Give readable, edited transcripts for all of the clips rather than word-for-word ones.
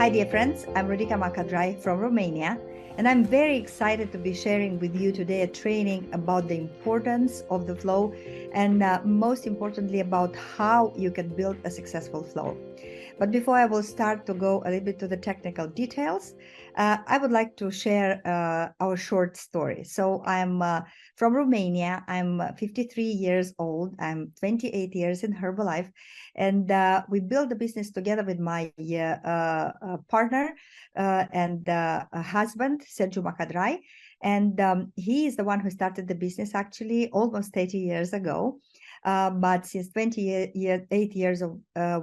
Hi dear friends, I'm Rodica Macadrai from Romania, and I'm very excited to be sharing with you today a training about the importance of the flow and most importantly about how you can build a successful flow. But before I will start to go a little bit to the technical details, I would like to share our short story. So I'm from Romania. I'm 53 years old. I'm 28 years in Herbalife. And we built a business together with my partner and husband, CC Macadrai. And he is the one who started the business actually almost 30 years ago. But since 28 years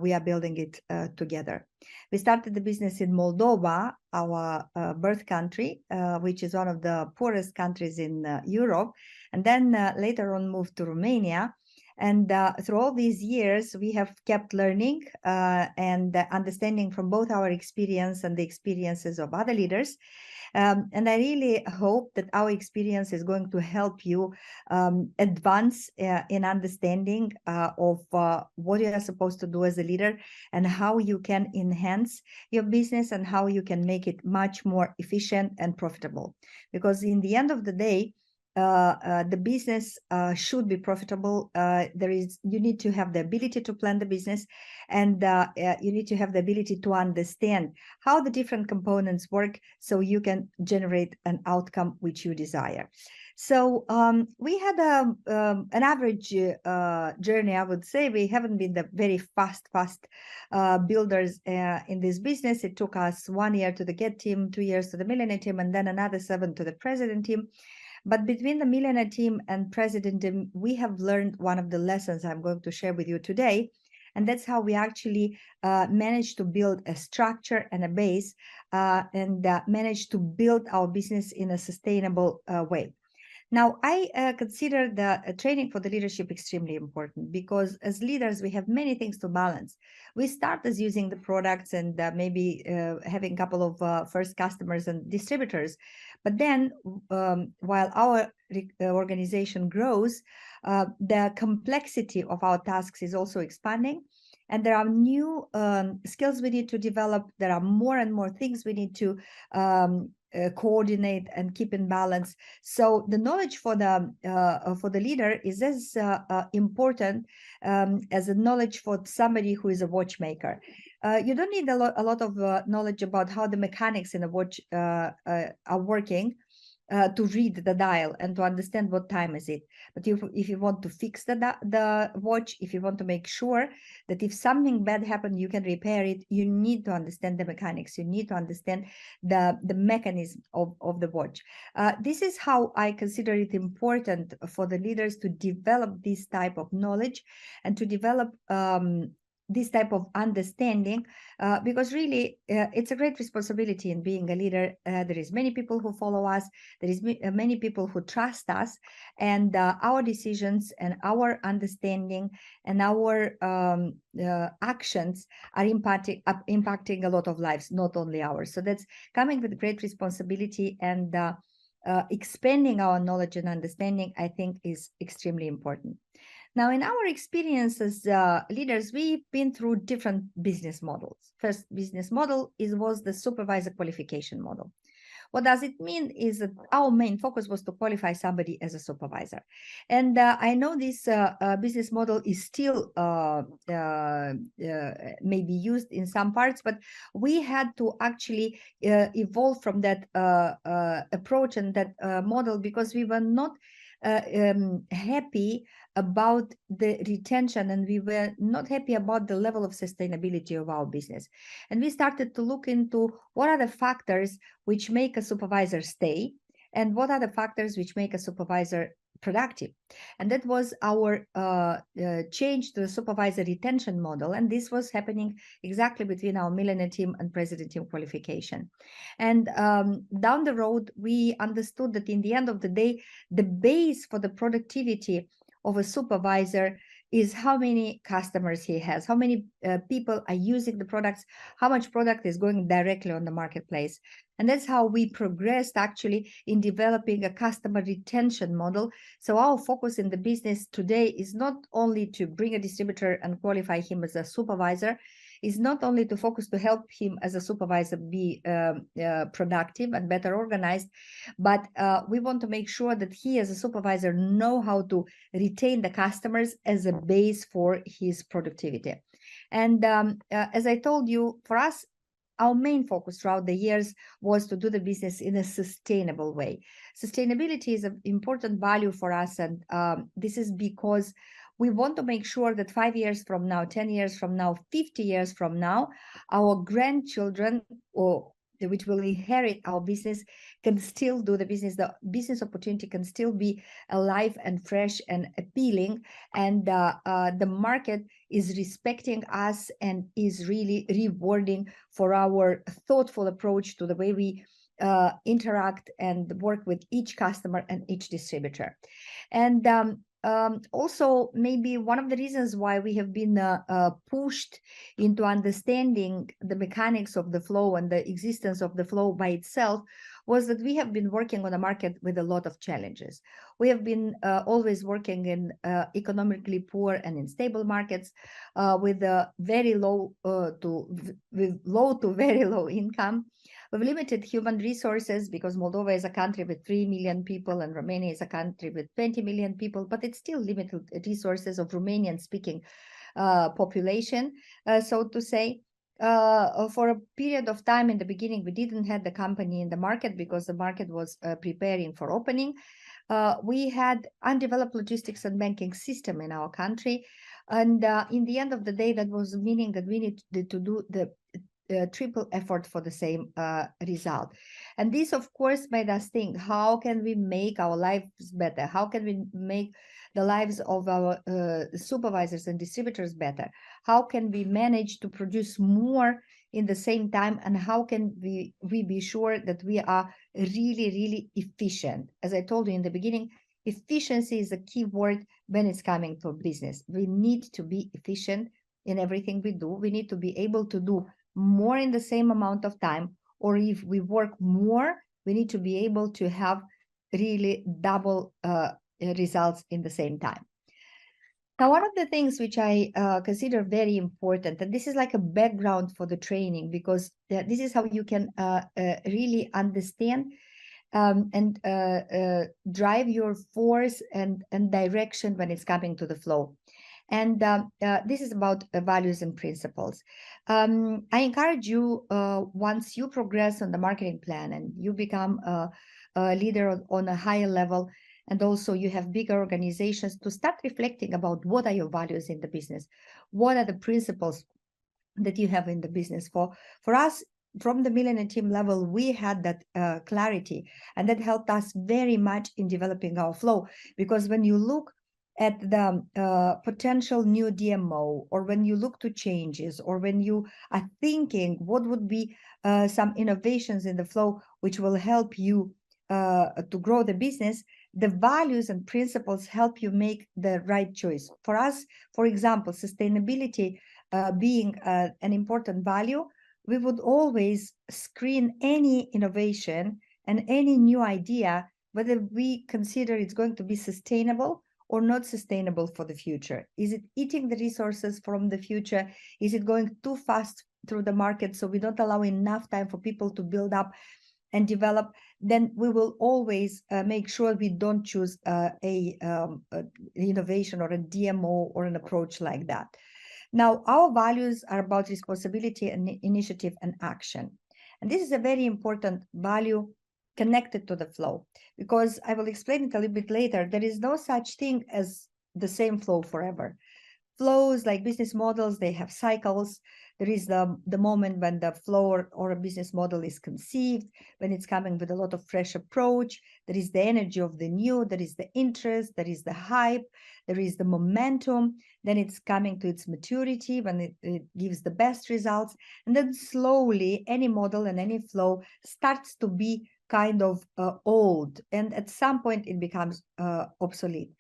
we are building it together. We started the business in Moldova, our birth country, which is one of the poorest countries in Europe, and then later on moved to Romania. And through all these years, we have kept learning and understanding from both our experience and the experiences of other leaders. And I really hope that our experience is going to help you advance in understanding of what you are supposed to do as a leader and how you can enhance your business and how you can make it much more efficient and profitable. Because in the end of the day, the business should be profitable. You need to have the ability to plan the business, and you need to have the ability to understand how the different components work so you can generate an outcome which you desire. So we had an average journey, I would say. We haven't been the very fast builders in this business. It took us 1 year to the Get team, 2 years to the Millionaire team, and then another 7 to the President team. But between the Millionaire team and President team, we have learned one of the lessons I'm going to share with you today. And that's how we actually managed to build a structure and a base and managed to build our business in a sustainable way. Now, I consider the training for the leadership extremely important because as leaders, we have many things to balance. We start as using the products and maybe having a couple of first customers and distributors. But then while our organization grows, the complexity of our tasks is also expanding. And there are new skills we need to develop. There are more and more things we need to coordinate and keep in balance. So the knowledge for the leader is as important as the knowledge for somebody who is a watchmaker. You don't need a lot of knowledge about how the mechanics in a watch are working to read the dial and to understand what time is it. But if you want to fix the watch, if you want to make sure that if something bad happened, you can repair it, you need to understand the mechanics. You need to understand the mechanism of the watch. This is how I consider it important for the leaders to develop this type of knowledge and to develop this type of understanding, because really it's a great responsibility in being a leader. There is many people who follow us. There is many people who trust us, and our decisions and our understanding and our actions are impacting a lot of lives, not only ours. So that's coming with great responsibility, and expanding our knowledge and understanding, I think, is extremely important. Now, in our experience as leaders, we've been through different business models. First business model was the supervisor qualification model. What does it mean is that our main focus was to qualify somebody as a supervisor. And I know this business model is still maybe used in some parts, but we had to actually evolve from that approach and that model because we were not happy about the retention, and we were not happy about the level of sustainability of our business. And we started to look into what are the factors which make a supervisor stay and what are the factors which make a supervisor productive. And that was our change to the supervisor retention model. And this was happening exactly between our Millionaire team and President team qualification. And down the road, we understood that in the end of the day, the base for the productivity of a supervisor is how many customers he has, how many people are using the products, how much product is going directly on the marketplace. And that's how we progressed actually in developing a customer retention model. So our focus in the business today is not only to bring a distributor and qualify him as a supervisor, is not only to focus to help him as a supervisor be productive and better organized, but we want to make sure that he as a supervisor know how to retain the customers as a base for his productivity. And as I told you, for us, our main focus throughout the years was to do the business in a sustainable way. Sustainability is an important value for us, and this is because we want to make sure that 5 years from now, 10 years from now, 50 years from now, our grandchildren, or which will inherit our business, can still do the business. The business opportunity can still be alive and fresh and appealing, and the market is respecting us and is really rewarding for our thoughtful approach to the way we interact and work with each customer and each distributor. And also, maybe one of the reasons why we have been pushed into understanding the mechanics of the flow and the existence of the flow by itself was that we have been working on a market with a lot of challenges. We have been always working in economically poor and unstable markets with very low low to very low income. We've limited human resources because Moldova is a country with 3 million people and Romania is a country with 20 million people, but it's still limited resources of Romanian-speaking population, so to say. For a period of time in the beginning, we didn't have the company in the market because the market was preparing for opening. We had undeveloped logistics and banking system in our country. And in the end of the day, that was meaning that we needed to do the triple effort for the same result. And this, of course, made us think, how can we make our lives better? How can we make the lives of our supervisors and distributors better? How can we manage to produce more in the same time? And how can we be sure that we are really, really efficient? As I told you in the beginning, efficiency is a key word when it's coming to business. We need to be efficient in everything we do. We need to be able to do more in the same amount of time, or if we work more, we need to be able to have really double results in the same time. Now, one of the things which I consider very important, and this is like a background for the training, because this is how you can really understand and drive your force and direction when it's coming to the flow. And this is about values and principles. I encourage you, once you progress on the marketing plan and you become a leader on a higher level, and also you have bigger organizations, to start reflecting about what are your values in the business, what are the principles that you have in the business. For us, from the millionaire team level, we had that clarity, and that helped us very much in developing our flow. Because when you look at the potential new DMO, or when you look to changes, or when you are thinking what would be some innovations in the flow which will help you to grow the business, the values and principles help you make the right choice. For us, for example, sustainability being an important value, we would always screen any innovation and any new idea, whether we consider it's going to be sustainable or not sustainable for the future. Is it eating the resources from the future? Is it going too fast through the market, so we don't allow enough time for people to build up and develop? Then we will always make sure we don't choose a innovation or a DMO or an approach like that. Now, our values are about responsibility and initiative and action. And this is a very important value connected to the flow, because I will explain it a little bit later. There is no such thing as the same flow forever. Flows, like business models, they have cycles. There is the moment when the flow or a business model is conceived, when it's coming with a lot of fresh approach. There is the energy of the new, there is the interest, there is the hype, there is the momentum. Then it's coming to its maturity when it gives the best results. And then slowly any model and any flow starts to be kind of old, and at some point it becomes obsolete.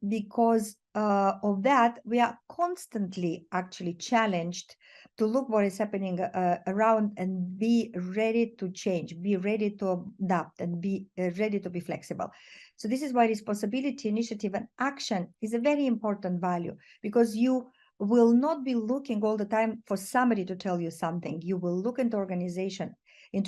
Because of that, we are constantly actually challenged to look what is happening around and be ready to change, be ready to adapt, and be ready to be flexible. So this is why responsibility, initiative, and action is a very important value, because you will not be looking all the time for somebody to tell you something. You will look into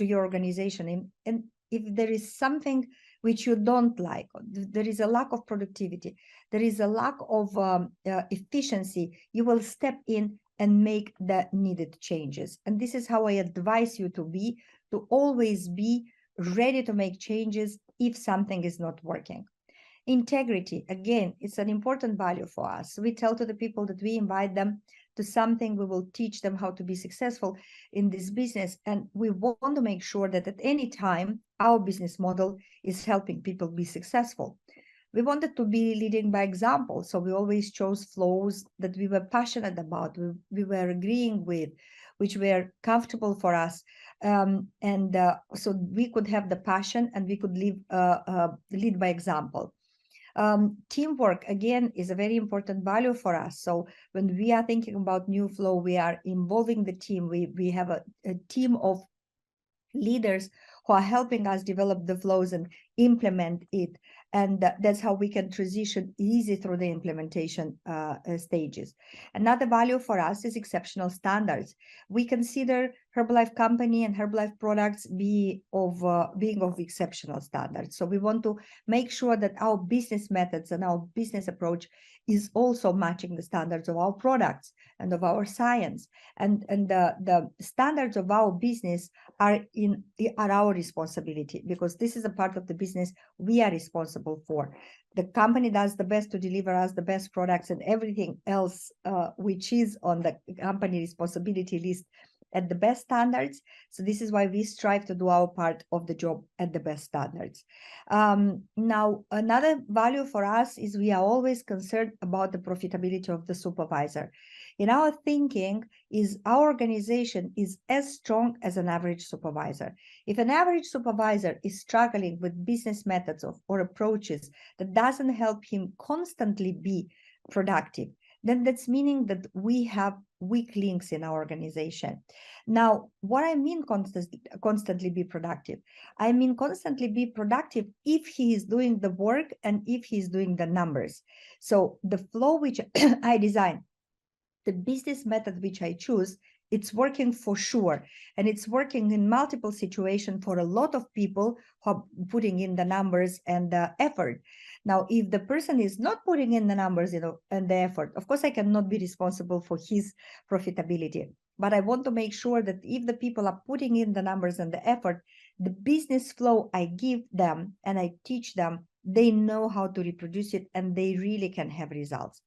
your organization, and if there is something which you don't like, there is a lack of productivity, there is a lack of efficiency, you will step in and make the needed changes. And this is how I advise you to always be ready to make changes if something is not working. Integrity, again, it's an important value for us. We tell to the people that we invite them to something, we will teach them how to be successful in this business. And we want to make sure that at any time, our business model is helping people be successful. We wanted to be leading by example. So we always chose flows that we were passionate about, we were agreeing with, which were comfortable for us. So we could have the passion and we could lead by example. Teamwork, again, is a very important value for us. So when we are thinking about new flow, we are involving the team. We have a team of leaders who are helping us develop the flows and implement it. And that's how we can transition easy through the implementation stages. Another value for us is exceptional standards. We consider Herbalife company and Herbalife products being of exceptional standards. So we want to make sure that our business methods and our business approach is also matching the standards of our products and of our science. And the standards of our business are our responsibility, because this is a part of the business we are responsible for. The company does the best to deliver us the best products, and everything else which is on the company responsibility list at the best standards. So this is why we strive to do our part of the job at the best standards. Now, another value for us is we are always concerned about the profitability of the supervisor. In our thinking, is our organization is as strong as an average supervisor. If an average supervisor is struggling with business methods or approaches that doesn't help him constantly be productive, then that's meaning that we have weak links in our organization. Now, what I mean constantly be productive? I mean constantly be productive if he is doing the work and if he's doing the numbers. So the flow which I design, the business method which I choose, it's working for sure. And it's working in multiple situations for a lot of people who are putting in the numbers and the effort. Now, if the person is not putting in the numbers, and the effort, of course, I cannot be responsible for his profitability. But I want to make sure that if the people are putting in the numbers and the effort, the business flow I give them and I teach them, they know how to reproduce it and they really can have results.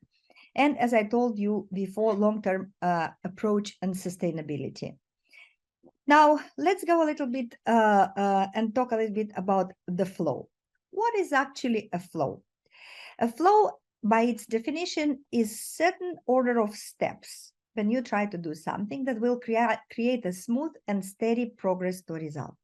And as I told you before, long-term approach and sustainability. Now, let's go a little bit and talk a little bit about the flow. What is actually a flow? A flow, by its definition, is certain order of steps when you try to do something that will create a smooth and steady progress to a result.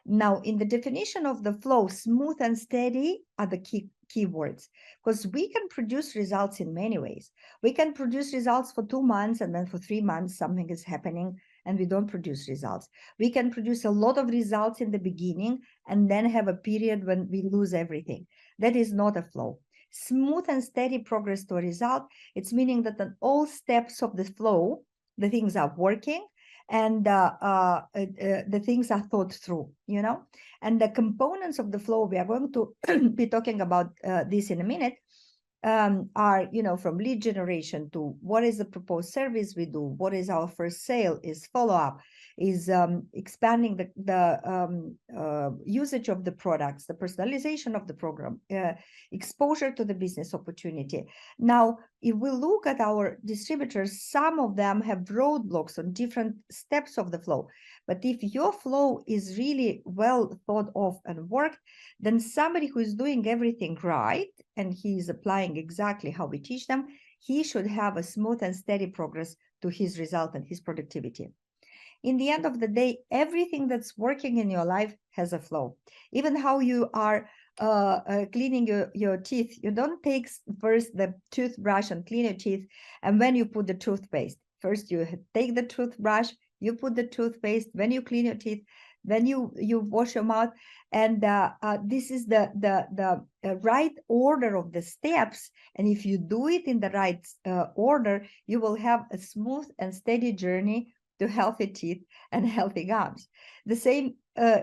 Now, in the definition of the flow, smooth and steady are the key words, because we can produce results in many ways. We can produce results for 2 months, and then for 3 months, something is happening and we don't produce results. We can produce a lot of results in the beginning and then have a period when we lose everything. That is not a flow. Smooth and steady progress to a result, it's meaning that on all steps of the flow, the things are working and the things are thought through, and the components of the flow, we are going to be talking about this in a minute, are, from lead generation to what is the proposed service we do, what is our first sale, is follow-up, is expanding the usage of the products, the personalization of the program, exposure to the business opportunity. Now, if we look at our distributors, some of them have roadblocks on different steps of the flow. But if your flow is really well thought of and worked, then somebody who is doing everything right and he is applying exactly how we teach them, he should have a smooth and steady progress to his result and his productivity. In the end of the day, everything that's working in your life has a flow. Even how you are cleaning your teeth, you don't take first the toothbrush and clean your teeth, and when you put the toothpaste. First, you take the toothbrush, you put the toothpaste, when you clean your teeth, when you wash your mouth, and this is the right order of the steps. And if you do it in the right order, you will have a smooth and steady journey to healthy teeth and healthy gums. The same,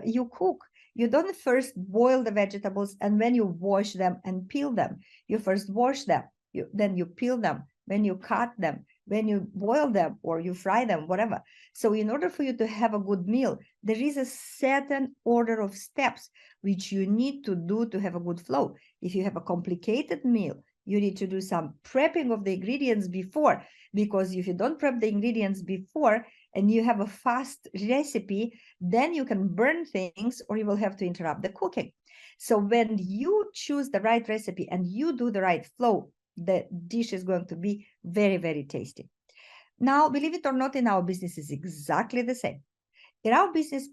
you cook. You don't first boil the vegetables and when you wash them and peel them. You first wash them, then you peel them, when you cut them, when you boil them or you fry them, whatever. So in order for you to have a good meal, there is a certain order of steps which you need to do to have a good flow. If you have a complicated meal, you need to do some prepping of the ingredients before, because if you don't prep the ingredients before and you have a fast recipe, then you can burn things or you will have to interrupt the cooking. So when you choose the right recipe and you do the right flow, the dish is going to be very, very tasty. Now, believe it or not, in our business is exactly the same. In our business,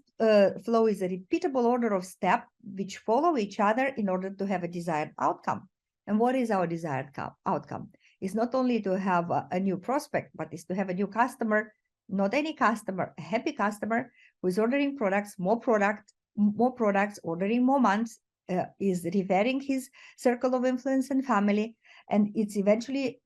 flow is a repeatable order of steps which follow each other in order to have a desired outcome. And what is our desired outcome? It's not only to have a new prospect, but it's to have a new customer, not any customer, a happy customer who is ordering products, more products, ordering more months, is referring his circle of influence and family, and it's eventually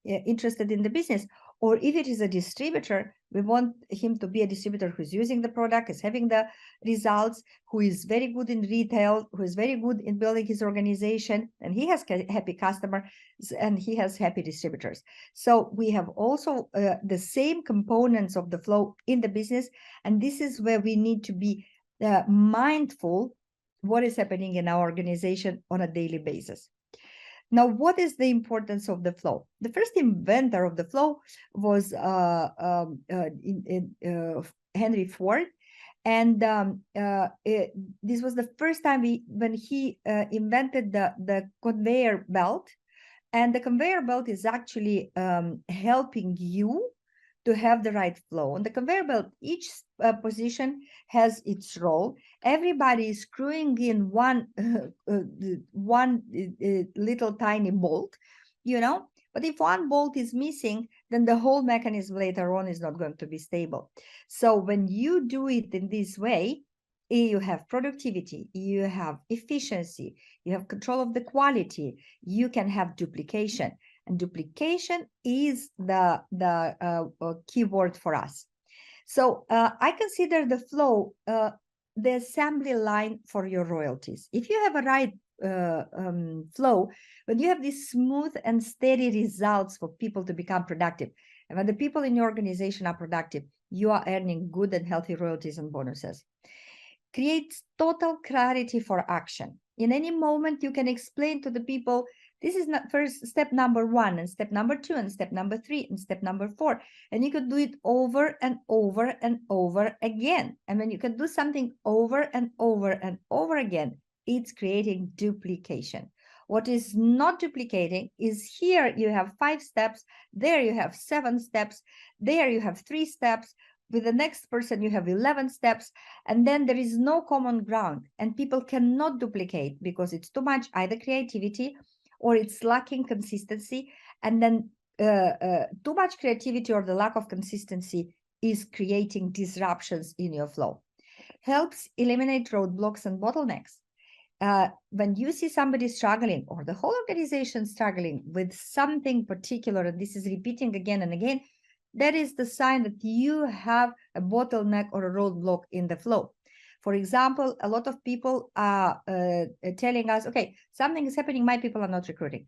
interested in the business. Or if it is a distributor, we want him to be a distributor who's using the product, is having the results, who is very good in retail, who is very good in building his organization, and he has happy customers and he has happy distributors. So we have also the same components of the flow in the business, and this is where we need to be mindful what is happening in our organization on a daily basis. Now, what is the importance of the flow? The first inventor of the flow was Henry Ford. And this was the first time when he invented the conveyor belt. And the conveyor belt is actually helping you to have the right flow. On the conveyor belt, each position has its role. Everybody is screwing in one little tiny bolt, but if one bolt is missing, then the whole mechanism later on is not going to be stable. So when you do it in this way, you have productivity, you have efficiency, you have control of the quality, you can have duplication. And duplication is the key word for us. So I consider the flow the assembly line for your royalties. If you have a right flow, when you have these smooth and steady results for people to become productive, and when the people in your organization are productive, you are earning good and healthy royalties and bonuses. Creates total clarity for action. In any moment, you can explain to the people, this is not first step number 1, and step number 2, and step number 3, and step number 4. And you could do it over and over and over again. And when you can do something over and over and over again, it's creating duplication. What is not duplicating is here you have 5 steps, there you have 7 steps, there you have 3 steps, with the next person you have 11 steps, and then there is no common ground, and people cannot duplicate because it's too much either creativity or it's lacking consistency, and then too much creativity or the lack of consistency is creating disruptions in your flow. Helps eliminate roadblocks and bottlenecks. When you see somebody struggling or the whole organization struggling with something particular, and this is repeating again and again, that is the sign that you have a bottleneck or a roadblock in the flow. For example, a lot of people are telling us, okay, something is happening, my people are not recruiting.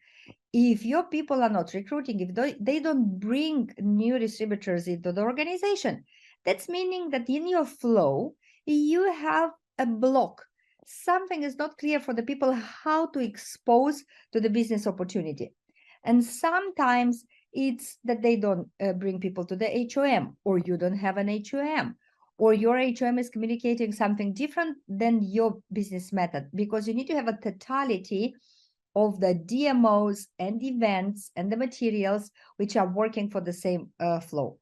If your people are not recruiting, if they don't bring new distributors into the organization, that's meaning that in your flow, you have a block. Something is not clear for the people how to expose to the business opportunity. And sometimes it's that they don't bring people to the HOM, or you don't have an HOM, or your HOM is communicating something different than your business method, because you need to have a totality of the DMOs and events and the materials which are working for the same flow.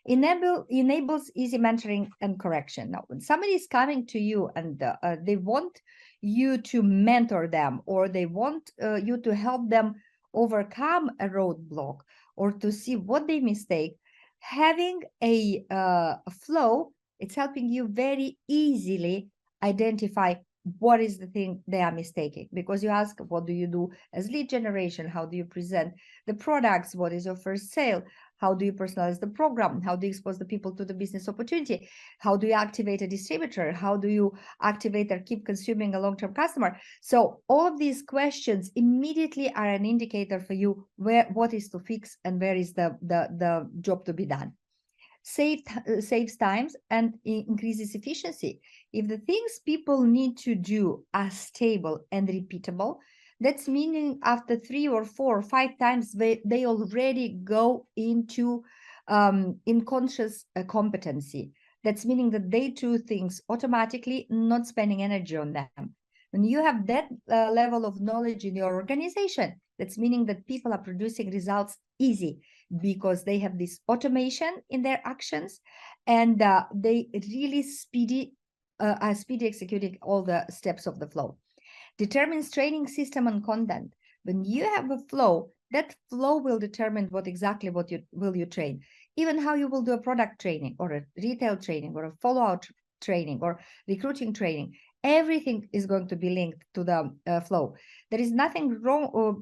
Enables easy mentoring and correction. Now, when somebody is coming to you and they want you to mentor them, or they want you to help them overcome a roadblock, or to see what they mistake, having a flow It's helping you very easily identify what is the thing they are mistaking, because you ask, what do you do as lead generation? How do you present the products? What is your first sale? How do you personalize the program? How do you expose the people to the business opportunity? How do you activate a distributor? How do you activate or keep consuming a long-term customer? So all of these questions immediately are an indicator for you what is to fix and where is the job to be done. Saves times and increases efficiency. If the things people need to do are stable and repeatable, that's meaning after 3 or 4 or 5 times, they already go into unconscious competency. That's meaning that they do things automatically, not spending energy on them. When you have that level of knowledge in your organization, that's meaning that people are producing results easy, because they have this automation in their actions, and they really are speedy executing all the steps of the flow. Determines training system and content. When you have a flow, that flow will determine what you train, even how you will do a product training or a retail training or a follow-up training or recruiting training. Everything is going to be linked to the flow. There is nothing wrong or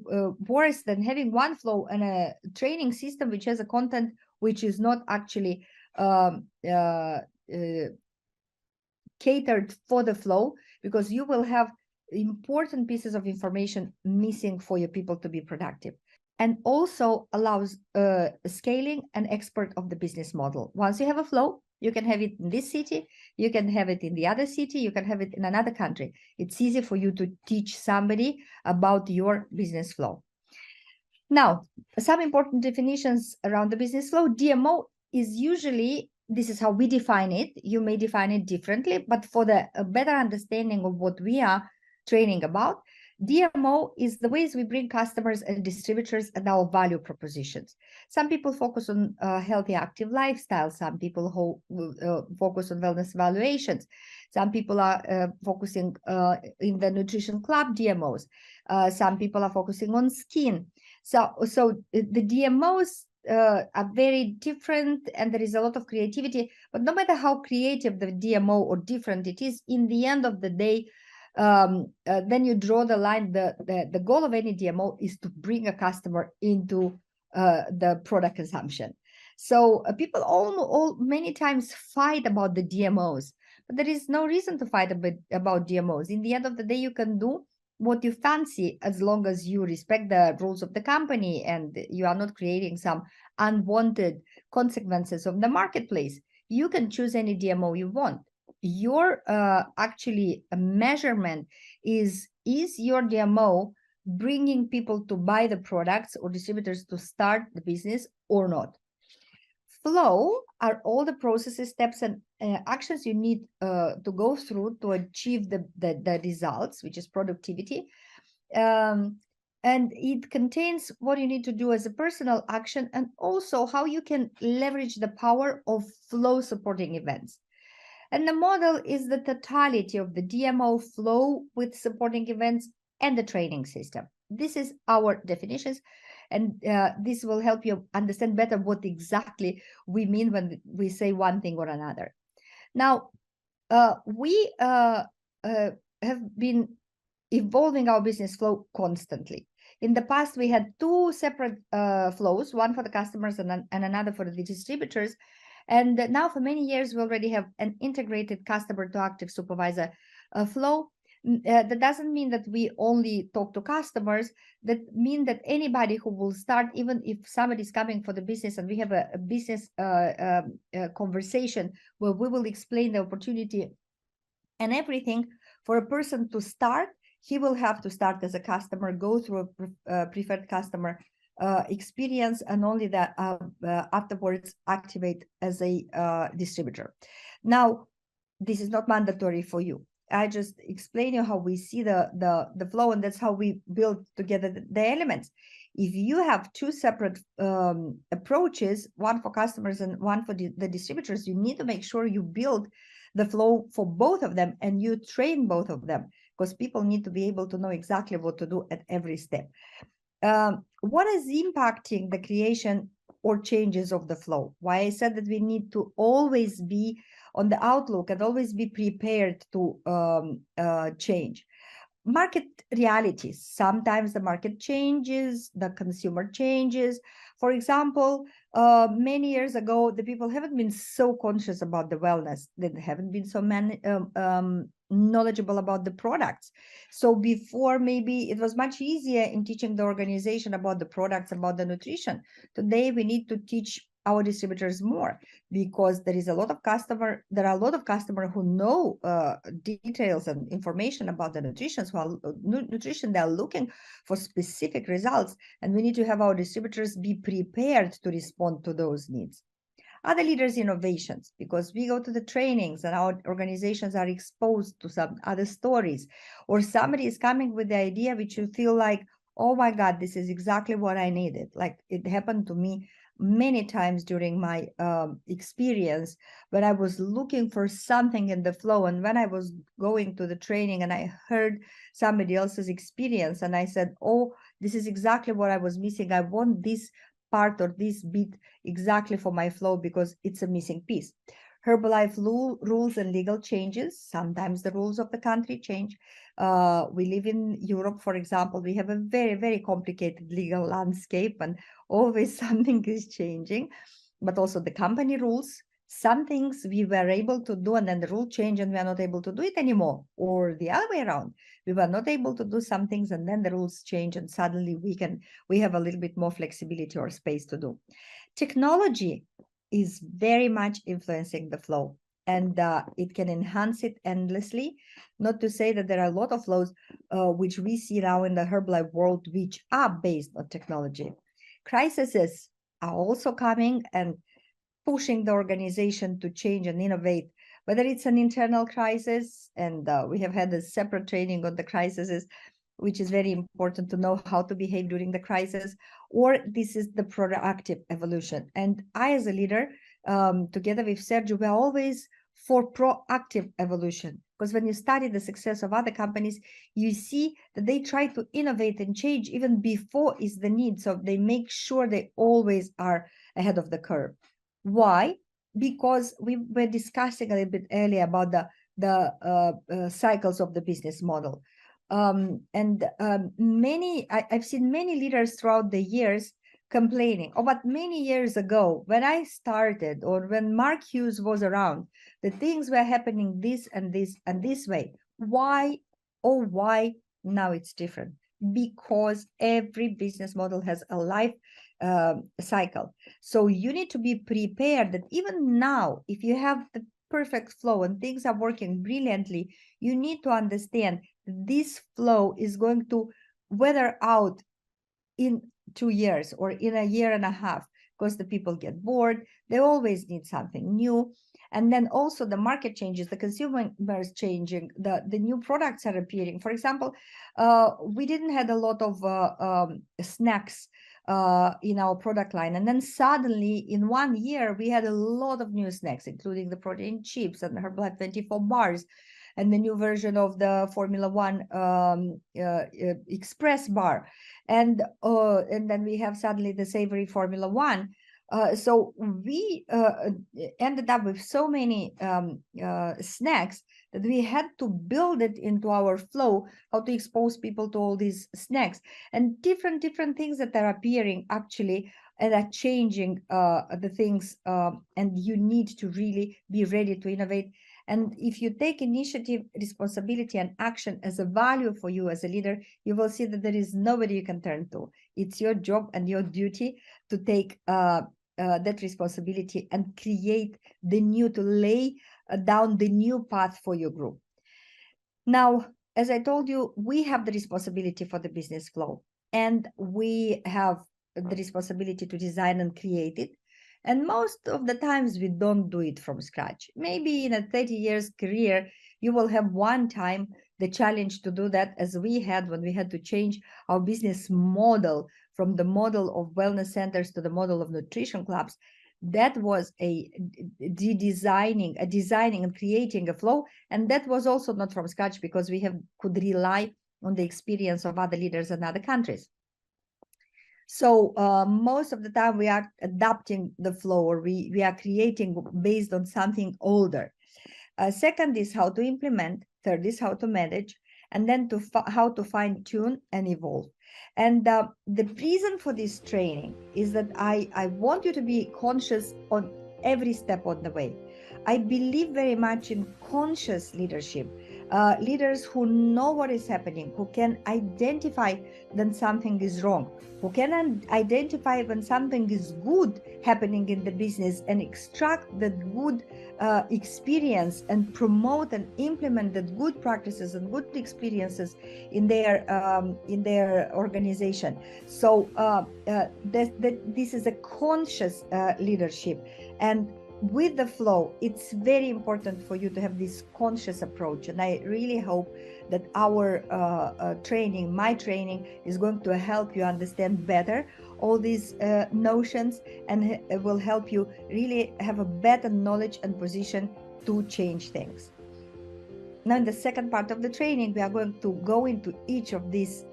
worse than having one flow and a training system which has a content which is not actually catered for the flow, because you will have important pieces of information missing for your people to be productive. And also allows scaling and export of the business model. Once you have a flow, you can have it in this city, you can have it in the other city, you can have it in another country. It's easy for you to teach somebody about your business flow. Now, some important definitions around the business flow. DMO is usually, this is how we define it. You may define it differently, but for the better understanding of what we are training about, DMO is the ways we bring customers and distributors and our value propositions. Some people focus on healthy, active lifestyle. Some people who focus on wellness evaluations. Some people are focusing in the nutrition club DMOs. Some people are focusing on skin. So the DMOs are very different, and there is a lot of creativity. But no matter how creative the DMO or different it is, in the end of the day, then you draw the line. The goal of any DMO is to bring a customer into the product consumption. So people many times fight about the DMOs, but there is no reason to fight about DMOs. In the end of the day, you can do what you fancy, as long as you respect the rules of the company and you are not creating some unwanted consequences of the marketplace. You can choose any DMO you want. Your actually a measurement is your DMO bringing people to buy the products or distributors to start the business or not. Flow are all the processes, steps, and actions you need to go through to achieve the results, which is productivity. And it contains what you need to do as a personal action, and also how you can leverage the power of flow supporting events. And the model is the totality of the DMO flow with supporting events and the training system. This is our definitions, and this will help you understand better what exactly we mean when we say one thing or another. Now, we have been evolving our business flow constantly. In the past, we had 2 separate flows, one for the customers and another for the distributors. And now for many years, we already have an integrated customer to active supervisor flow. That doesn't mean that we only talk to customers. That means that anybody who will start, even if somebody is coming for the business and we have a business conversation where we will explain the opportunity and everything, for a person to start, he will have to start as a customer, go through a preferred customer experience, and only that afterwards activate as a distributor. Now, this is not mandatory for you. I just explain you how we see the flow, and that's how we build together the elements. If you have 2 separate approaches, one for customers and one for the distributors, you need to make sure you build the flow for both of them and you train both of them, because people need to be able to know exactly what to do at every step. What is impacting the creation or changes of the flow. Why I said that we need to always be on the outlook and always be prepared to change. Market realities. Sometimes the market changes, the consumer changes. For example, many years ago, the people haven't been so conscious about the wellness. They haven't been so knowledgeable about the products. So before, maybe it was much easier in teaching the organization about the products, about the nutrition. Today, we need to teach our distributors more, because there are a lot of customers who know details and information about the nutrition. Nutrition, they are looking for specific results, and we need to have our distributors be prepared to respond to those needs. Other leaders' innovations, because we go to the trainings and our organizations are exposed to some other stories, or somebody is coming with the idea which you feel like, oh my God, this is exactly what I needed. Like it happened to me many times during my experience, when I was looking for something in the flow, and when I was going to the training and I heard somebody else's experience, and I said, oh, this is exactly what I was missing. I want this part or this bit exactly for my flow, because it's a missing piece. Herbalife rules and legal changes. Sometimes the rules of the country change. We live in Europe, for example. We have a very, very complicated legal landscape, and always something is changing. But also the company rules. Some things we were able to do, and then the rule change, and we are not able to do it anymore. Or the other way around. We were not able to do some things, and then the rules change, and suddenly we have a little bit more flexibility or space to do. Technology is very much influencing the flow, and it can enhance it endlessly. Not to say that there are a lot of flows which we see now in the Herbalife world which are based on technology. Crises are also coming and pushing the organization to change and innovate, whether it's an internal crisis, and we have had a separate training on the crises, which is very important to know how to behave during the crisis, or this is the proactive evolution. And I, as a leader, together with Sergio, we're always for proactive evolution, because when you study the success of other companies, you see that they try to innovate and change even before is the need. So they make sure they always are ahead of the curve. Why? Because we were discussing a little bit earlier about the cycles of the business model. I've seen many leaders throughout the years complaining, oh, but many years ago, when I started, or when Mark Hughes was around, the things were happening this and this and this way. Why? Oh, why now it's different? Because every business model has a life cycle. So you need to be prepared that even now, if you have the perfect flow and things are working brilliantly, you need to understand this flow is going to weather out in 2 years or in a year and a half, because the people get bored. They always need something new. And then also the market changes, the consumer is changing, the new products are appearing. For example, we didn't have a lot of snacks in our product line. And then suddenly in 1 year, we had a lot of new snacks, including the protein chips and the Herbalife 24 bars, and the new version of the Formula One Express bar. And then we have suddenly the savory Formula One. So we ended up with so many snacks that we had to build it into our flow, how to expose people to all these snacks and different things that are appearing actually and are changing the things. And you need to really be ready to innovate. And if you take initiative, responsibility, and action as a value for you as a leader, you will see that there is nobody you can turn to. It's your job and your duty to take that responsibility and create the new, to lay down the new path for your group. Now, as I told you, we have the responsibility for the business flow, and we have the responsibility to design and create it. And most of the times we don't do it from scratch. Maybe in a 30 years career, you will have one time the challenge to do that, as we had when we had to change our business model from the model of wellness centers to the model of nutrition clubs. That was designing and creating a flow. And that was also not from scratch, because we could rely on the experience of other leaders in other countries. So most of the time we are adapting the flow, or we are creating based on something older. Second is how to implement. Third is how to manage, and then how to fine tune and evolve. And the reason for this training is that I want you to be conscious on every step on the way. I believe very much in conscious leadership. Leaders who know what is happening, who can identify when something is wrong, who can identify when something is good happening in the business and extract that good experience and promote and implement the good practices and good experiences in their organization. So this is a conscious leadership. And with the flow, it's very important for you to have this conscious approach. And I really hope that our training, my training, is going to help you understand better all these notions, and it will help you really have a better knowledge and position to change things. Now, in the second part of the training, we are going to go into each of these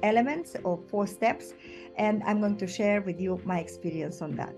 elements or 4 steps, and I'm going to share with you my experience on that.